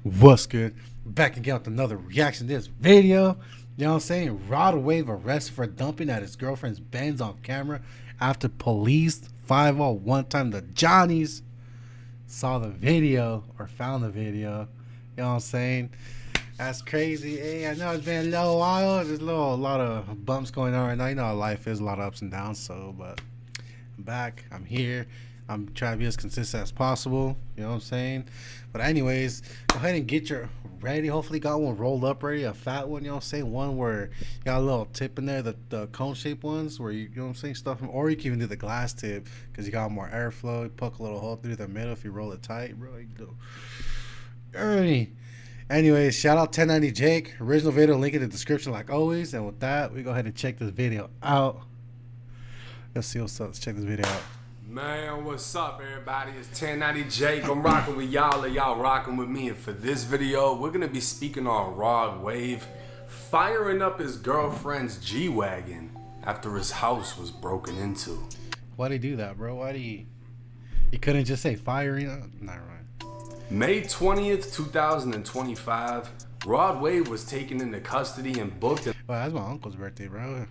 What's good? Back again with another reaction to this video. You know what I'm saying? Rod Wave arrested for dumping at his girlfriend's Benz on camera after police 501 time the Johnnies saw the video or found the video. You know what I'm saying? That's crazy. Hey, I know it's been a little while. There's a lot of bumps going on right now. You know how life is, a lot of ups and downs. But I'm back. I'm here. I'm trying to be as consistent as possible. You know what I'm saying? But anyways, go ahead and get your ready. Hopefully got one rolled up ready, a fat one, you know what I'm saying? One where you got a little tip in there, the cone shaped ones where you know what I'm saying, stuff them. Or you can even do the glass tip because you got more airflow. You poke a little hole through the middle if you roll it tight, bro. You do. Ernie. Anyways, shout out 1090 Jake. Original video link in the description like always. And with that, we go ahead and check this video out. Let's see what's up. Let's check this video out. Man, what's up, everybody? It's 1090 Jake. I'm rocking with y'all, and y'all rocking with me. And for this video, we're gonna be speaking on Rod Wave firing up his girlfriend's G-Wagon after his house was broken into. Why'd he do that, bro? Why'd he couldn't just say firing up? Not right. May 20th, 2025, Rod Wave was taken into custody and booked. Well, that's my uncle's birthday, bro.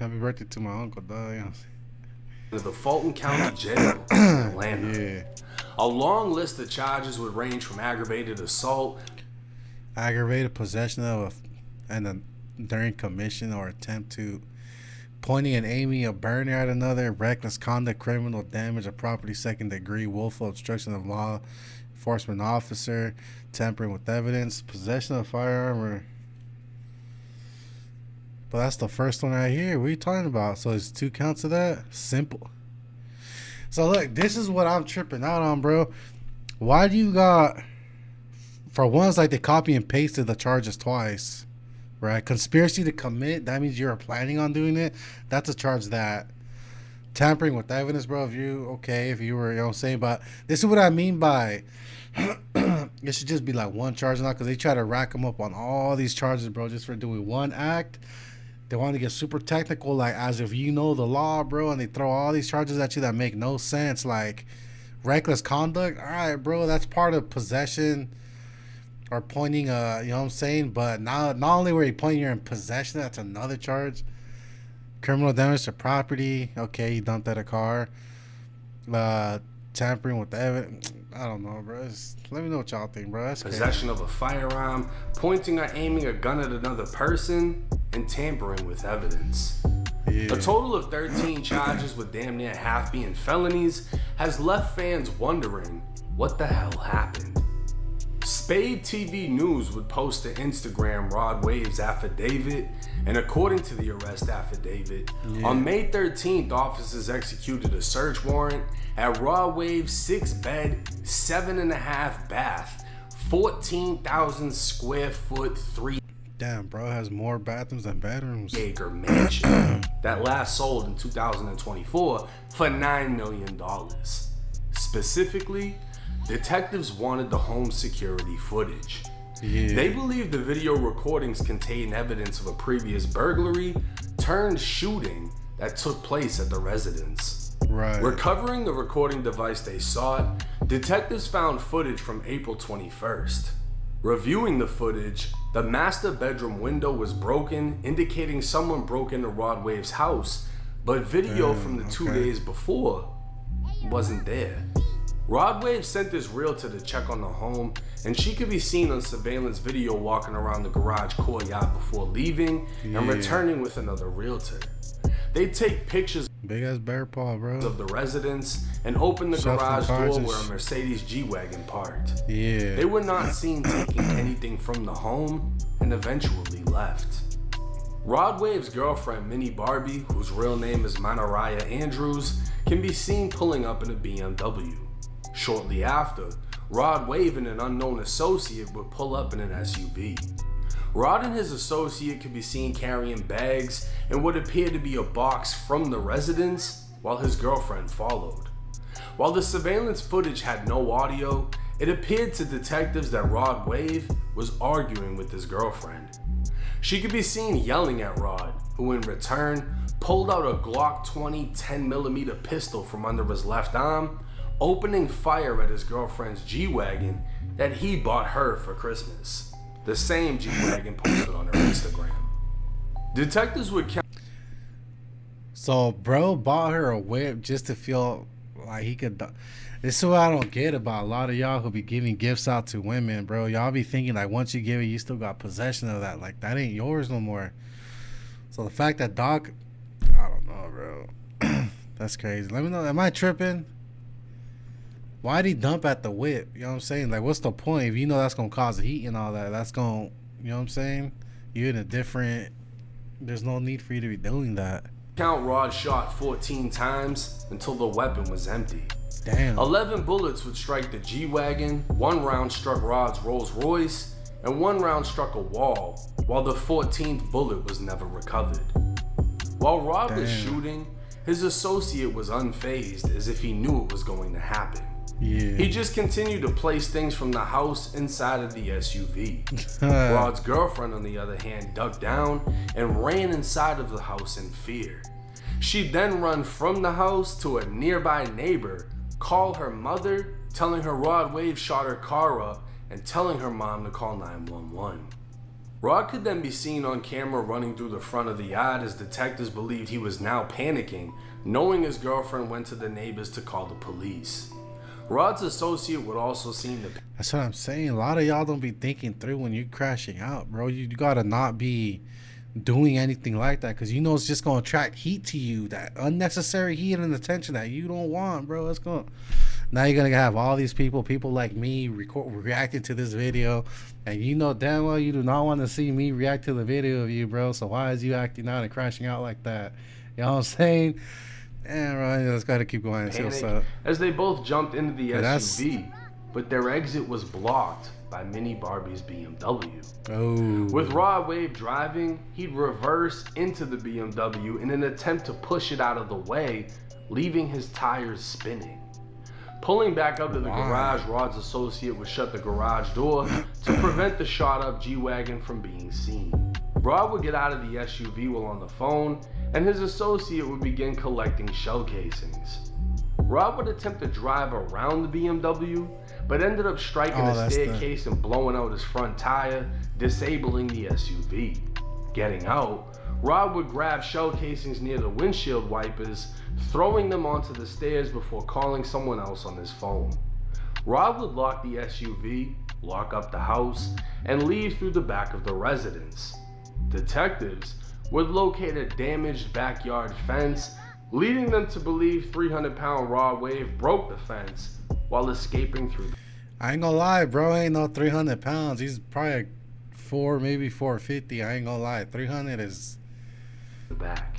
Happy birthday to my uncle, dog. You know The Fulton County Jail in Atlanta. Yeah. A long list of charges would range from aggravated assault, aggravated possession of and during commission or attempt to pointing and aiming a burner at another, reckless conduct, criminal damage of property, second degree, willful obstruction of law enforcement officer, tampering with evidence, possession of firearm or. But that's the first one right here. What are you talking about? So it's 2 counts of that? Simple. So look, this is what I'm tripping out on, bro. Why do you got, for ones like they copy and pasted the charges twice, right? Conspiracy to commit, that means you're planning on doing it. That's a charge that. Tampering with evidence, bro, if you were, you know what I'm saying? But this is what I mean by, it should just be like one charge now because they try to rack them up on all these charges, bro, just for doing one act. They want to get super technical, like as if you know the law, bro, and they throw all these charges at you that make no sense, like reckless conduct. All right, bro, that's part of possession or pointing, you know what I'm saying? But not only were you pointing, you're in possession, that's another charge. Criminal damage to property, okay, you dumped at a car. Tampering with the evidence. I don't know, bro. Let me know what y'all think, bro. That's possession crazy. of a firearm, pointing or aiming a gun at another person, and tampering with evidence. Yeah. A total of 13 charges, with damn near half being felonies, has left fans wondering what the hell happened. Spade TV News would post to Instagram Rod Wave's affidavit, and according to the arrest affidavit, on May 13th, officers executed a search warrant at Rod Wave's 6-bed, 7.5 bath, 14,000 square foot, 3 Damn, bro, has more bathrooms than bedrooms. acre mansion that last sold in 2024 for $9 million. Specifically, detectives wanted the home security footage. Yeah. They believe the video recordings contain evidence of a previous burglary turned shooting that took place at the residence. Right. Recovering the recording device they sought, detectives found footage from April 21st. Reviewing the footage, the master bedroom window was broken, indicating someone broke into Rod Wave's house, but video from the 2 days before wasn't there. Rod Wave sent his realtor to check on the home, and she could be seen on surveillance video walking around the garage courtyard before leaving and returning with another realtor. They take pictures big ass bear paw, bro, of the residence and open the garage door where a Mercedes G-Wagon parked. Yeah. They were not seen taking anything from the home and eventually left. Rod Wave's girlfriend, Minnie Barbie, whose real name is Manariah Andrews, can be seen pulling up in a BMW. Shortly after, Rod Wave and an unknown associate would pull up in an SUV. Rod and his associate could be seen carrying bags and what appeared to be a box from the residence while his girlfriend followed. While the surveillance footage had no audio, it appeared to detectives that Rod Wave was arguing with his girlfriend. She could be seen yelling at Rod, who in return pulled out a Glock 20 10mm pistol from under his left arm, opening fire at his girlfriend's G-Wagon that he bought her for Christmas. The same G-Wagon posted on her Instagram. Detectives would count. So, bro bought her a whip just to feel like he could. This is what I don't get about a lot of y'all who be giving gifts out to women, bro. Y'all be thinking like once you give it, you still got possession of that. Like that ain't yours no more. So the fact that Doc, I don't know, bro. That's crazy. Let me know. Am I tripping? Why'd he dump at the whip? You know what I'm saying? Like, what's the point? If you know that's gonna cause heat and all that, that's gonna, you know what I'm saying? You're in a different. There's no need for you to be doing that. Count Rod shot 14 times until the weapon was empty. Damn. 11 bullets would strike the G-Wagon, 1 round struck Rod's Rolls Royce, and 1 round struck a wall, while the 14th bullet was never recovered. While Rod was shooting, his associate was unfazed, as if he knew it was going to happen. Yeah. He just continued to place things from the house inside of the SUV. Rod's girlfriend, on the other hand, ducked down and ran inside of the house in fear. She'd then run from the house to a nearby neighbor, call her mother, telling her Rod Wave shot her car up, and telling her mom to call 911. Rod could then be seen on camera running through the front of the yard as detectives believed he was now panicking, knowing his girlfriend went to the neighbors to call the police. Rod's associate would also seem to... That's what I'm saying. A lot of y'all don't be thinking through when you're crashing out, bro. You gotta not be doing anything like that because you know it's just gonna attract heat to you. That unnecessary heat and attention that you don't want, bro. It's gonna... Now you're gonna have all these people like me, reacting to this video, and you know damn well you do not want to see me react to the video of you, bro. So why is you acting out and crashing out like that? You know what I'm saying? Yeah, right. Let's gotta keep going and see what's up. As they both jumped into the SUV, but their exit was blocked by Mini Barbie's BMW. Oh. With Rod Wave driving, he'd reverse into the BMW in an attempt to push it out of the way, leaving his tires spinning. Pulling back up to the garage, Rod's associate would shut the garage door to prevent the shot-up G-Wagon from being seen. Rod would get out of the SUV while on the phone, and his associate would begin collecting shell casings. Rod would attempt to drive around the BMW, but ended up striking a staircase and blowing out his front tire, disabling the SUV. Getting out, Rod would grab shell casings near the windshield wipers, throwing them onto the stairs before calling someone else on his phone. Rod would lock the SUV, lock up the house, and leave through the back of the residence. Detectives would locate a damaged backyard fence, leading them to believe 300-pound Rod Wave broke the fence while escaping through. I ain't gonna lie, bro. Ain't no 300 pounds. He's probably 4, maybe 450. I ain't gonna lie. 300 is the back.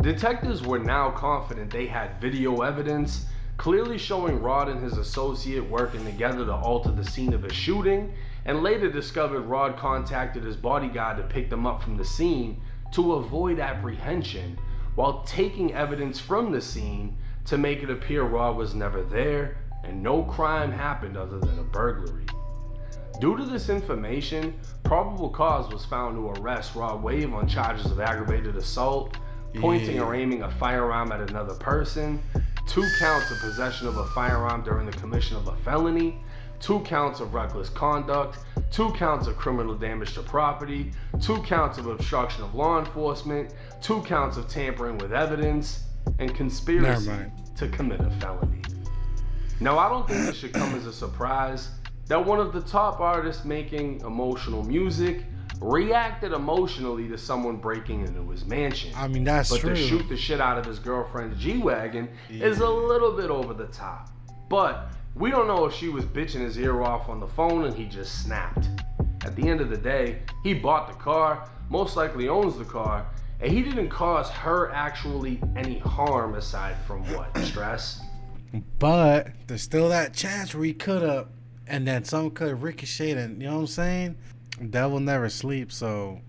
Detectives were now confident they had video evidence, clearly showing Rod and his associate working together to alter the scene of a shooting, and later discovered Rod contacted his bodyguard to pick them up from the scene to avoid apprehension, while taking evidence from the scene to make it appear Rod was never there and no crime happened other than a burglary. Due to this information, probable cause was found to arrest Rod Wave on charges of aggravated assault, pointing or aiming a firearm at another person, 2 counts of possession of a firearm during the commission of a felony, 2 counts of reckless conduct, 2 counts of criminal damage to property, 2 counts of obstruction of law enforcement, 2 counts of tampering with evidence, and conspiracy to commit a felony. Now, I don't think this should come as a surprise that one of the top artists making emotional music reacted emotionally to someone breaking into his mansion. I mean, that's true. But to shoot the shit out of his girlfriend's G-Wagon is a little bit over the top. But we don't know if she was bitching his ear off on the phone and he just snapped. At the end of the day, he bought the car, most likely owns the car, and he didn't cause her actually any harm aside from what? Stress? But there's still that chance where he could have, and then some could have ricocheted, and you know what I'm saying? Devil never sleeps, so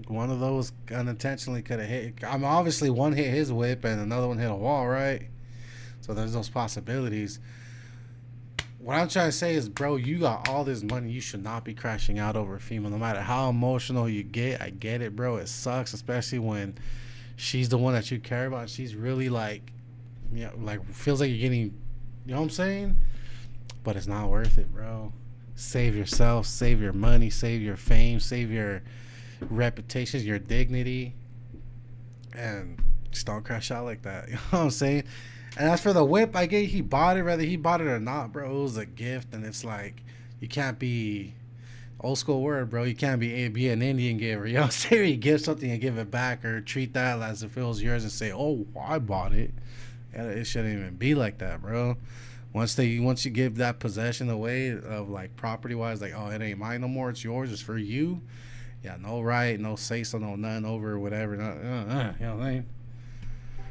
one of those unintentionally could have hit. I mean, obviously one hit his whip and another one hit a wall, right? So there's those possibilities. What I'm trying to say is, bro, you got all this money. You should not be crashing out over a female. No matter how emotional you get, I get it, bro. It sucks, especially when she's the one that you care about. She's really like, you know, like feels like you're getting, You know what I'm saying? But it's not worth it, bro. Save yourself, save your money, save your fame, save your reputation, your dignity, and just don't crash out like that. You know what I'm saying? And as for the whip, I get he bought it, whether he bought it or not, bro. It was a gift, and it's like you can't be old school word, bro. You can't be an Indian giver. You know what I'm saying? You give something and give it back, or treat that as if it was yours and say, "Oh, I bought it." And it shouldn't even be like that, bro. Once you give that possession away of like property wise, like, oh, it ain't mine no more, it's yours, it's for you. Yeah, no right, no say so, no none over whatever. You know what I mean?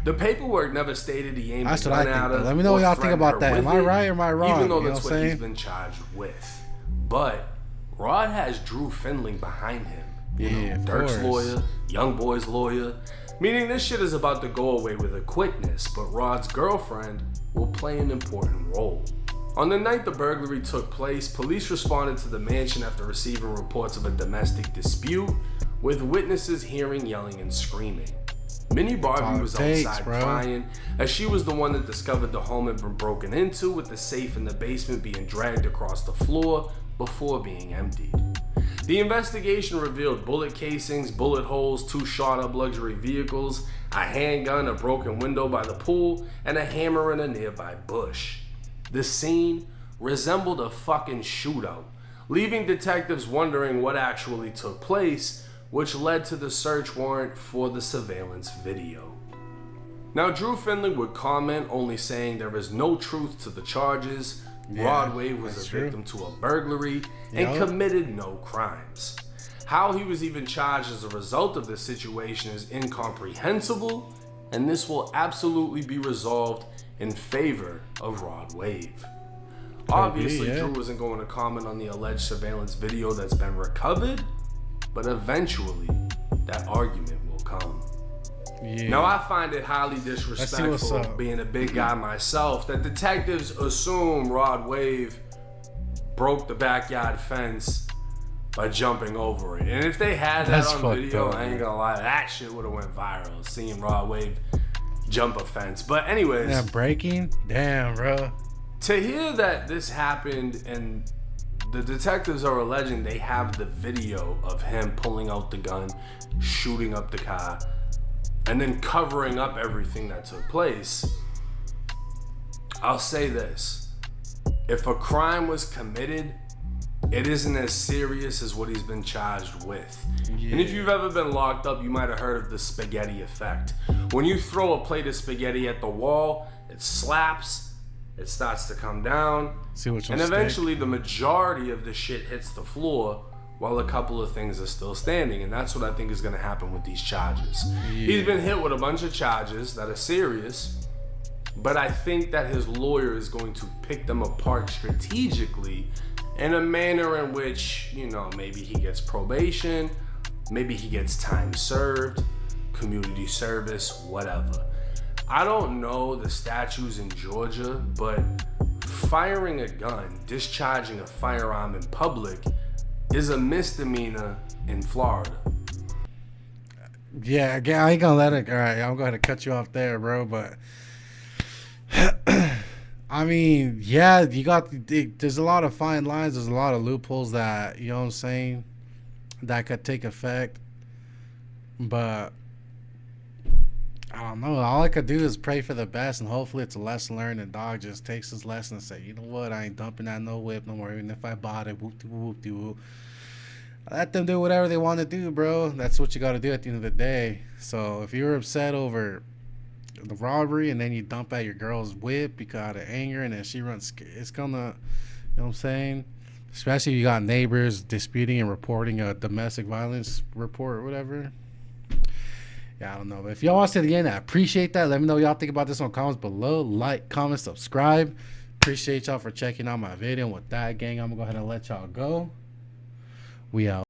The paperwork never stated he aimed That's the what I gun think. at her. Let me know what y'all think about that. Am I right or am I wrong? Even though You know that's what what I'm he's saying? been charged with. But Rod has Drew Findling behind him. Yeah, of Dirk's course. lawyer, Young Boy's lawyer. Meaning this shit is about to go away with a quickness, but Rod's girlfriend will play an important role. On the night the burglary took place, police responded to the mansion after receiving reports of a domestic dispute, with witnesses hearing yelling and screaming. Minnie Barbie was outside crying, as she was the one that discovered the home had been broken into, with the safe in the basement being dragged across the floor before being emptied. The investigation revealed bullet casings, bullet holes, 2 shot-up luxury vehicles, a handgun, a broken window by the pool, and a hammer in a nearby bush. The scene resembled a fucking shootout, leaving detectives wondering what actually took place, which led to the search warrant for the surveillance video. Now, Drew Findling would comment, only saying there is no truth to the charges. Rod Wave was a victim to a burglary and committed no crimes. How he was even charged as a result of this situation is incomprehensible, and this will absolutely be resolved in favor of Rod Wave. Obviously, Drew wasn't going to comment on the alleged surveillance video that's been recovered, but eventually that argument will come. Now, I find it highly disrespectful, being a big guy myself, that detectives assume Rod Wave broke the backyard fence by jumping over it. And if they had that on video, I ain't gonna lie, that shit would have went viral, seeing Rod Wave jump a fence. But anyways. Yeah, breaking? Damn, bro. To hear that this happened and the detectives are alleging they have the video of him pulling out the gun, shooting up the car, and then covering up everything that took place, I'll say this. If a crime was committed, it isn't as serious as what he's been charged with. And if you've ever been locked up, you might have heard of the spaghetti effect. When you throw a plate of spaghetti at the wall, it slaps, it starts to come down, and eventually the majority of the shit hits the floor while a couple of things are still standing. And that's what I think is going to happen with these charges. He's been hit with a bunch of charges that are serious, but I think that his lawyer is going to pick them apart strategically in a manner in which, you know, maybe he gets probation, maybe he gets time served, community service, whatever. I don't know the statutes in Georgia, but firing a gun, discharging a firearm in public is a misdemeanor in Florida. Yeah, I ain't gonna let it. All right, I'm going to cut you off there, bro. But I mean, yeah, there's a lot of fine lines. There's a lot of loopholes that, you know what I'm saying, that could take effect. But I don't know. All I could do is pray for the best, and hopefully it's a lesson learned. And dog just takes his lesson and say, you know what, I ain't dumping that no whip no more. Even if I bought it, whoop-de-whoop-de-whoop. Let them do whatever they want to do, bro. That's what you got to do at the end of the day. So if you're upset over the robbery and then you dump out your girl's whip because out of anger and then she runs, it's gonna, you know what I'm saying? Especially if you got neighbors disputing and reporting a domestic violence report or whatever. Yeah, I don't know. But if y'all watch to the end, I appreciate that. Let me know what y'all think about this on comments below. Like, comment, subscribe. Appreciate y'all for checking out my video. And with that, gang, I'm going to go ahead and let y'all go. We out.